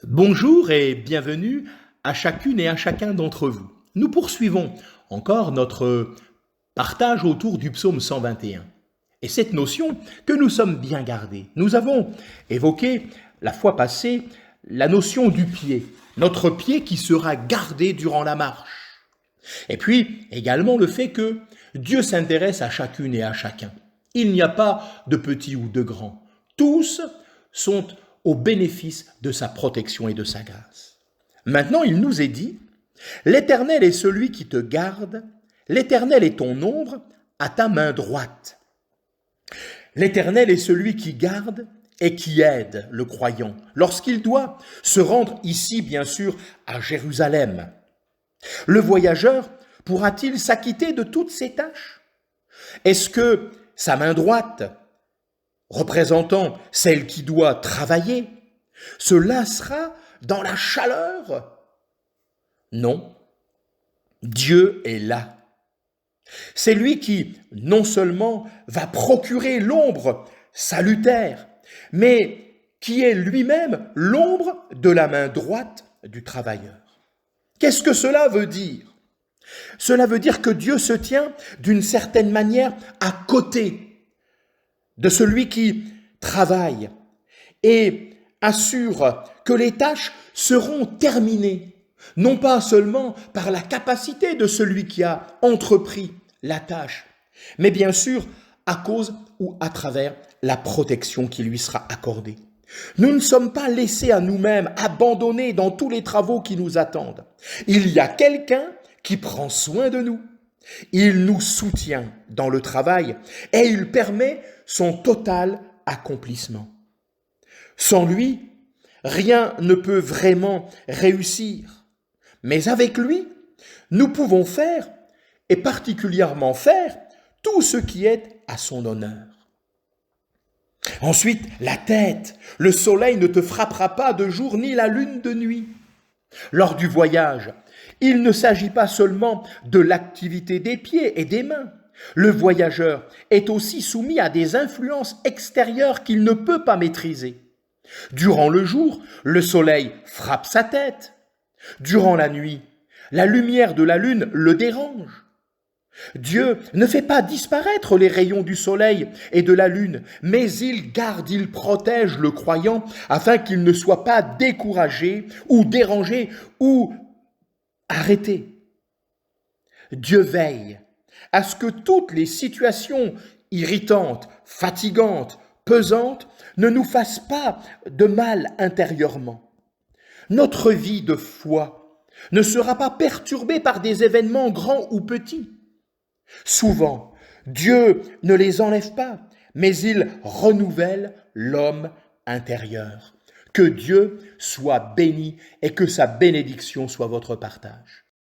Bonjour et bienvenue à chacune et à chacun d'entre vous. Nous poursuivons encore notre partage autour du psaume 121. Et cette notion que nous sommes bien gardés. Nous avons évoqué la fois passée la notion du pied, notre pied qui sera gardé durant la marche. Et puis également le fait que Dieu s'intéresse à chacune et à chacun. Il n'y a pas de petits ou de grands. Tous sont au bénéfice de sa protection et de sa grâce. Maintenant, il nous est dit, l'Éternel est celui qui te garde, l'Éternel est ton ombre à ta main droite. L'Éternel est celui qui garde et qui aide le croyant lorsqu'il doit se rendre ici, bien sûr, à Jérusalem. Le voyageur pourra-t-il s'acquitter de toutes ses tâches? Est-ce que sa main droite, représentant celle qui doit travailler, se lassera dans la chaleur? Non, Dieu est là. C'est lui qui, non seulement va procurer l'ombre salutaire, mais qui est lui-même l'ombre de la main droite du travailleur. Qu'est-ce que cela veut dire? Cela veut dire que Dieu se tient d'une certaine manière à côté de celui qui travaille et assure que les tâches seront terminées, non pas seulement par la capacité de celui qui a entrepris la tâche, mais bien sûr à cause ou à travers la protection qui lui sera accordée. Nous ne sommes pas laissés à nous-mêmes, abandonnés dans tous les travaux qui nous attendent. Il y a quelqu'un qui prend soin de nous. Il nous soutient dans le travail et il permet son total accomplissement. Sans lui, rien ne peut vraiment réussir. Mais avec lui, nous pouvons faire, et particulièrement faire, tout ce qui est à son honneur. Ensuite, la tête. Le soleil ne te frappera pas de jour ni la lune de nuit. Lors du voyage, il ne s'agit pas seulement de l'activité des pieds et des mains. Le voyageur est aussi soumis à des influences extérieures qu'il ne peut pas maîtriser. Durant le jour, le soleil frappe sa tête. Durant la nuit, la lumière de la lune le dérange. Dieu ne fait pas disparaître les rayons du soleil et de la lune, mais il garde, il protège le croyant afin qu'il ne soit pas découragé ou dérangé ou arrêté. Dieu veille à ce que toutes les situations irritantes, fatigantes, pesantes ne nous fassent pas de mal intérieurement. Notre vie de foi ne sera pas perturbée par des événements grands ou petits. Souvent, Dieu ne les enlève pas, mais il renouvelle l'homme intérieur. Que Dieu soit béni et que sa bénédiction soit votre partage.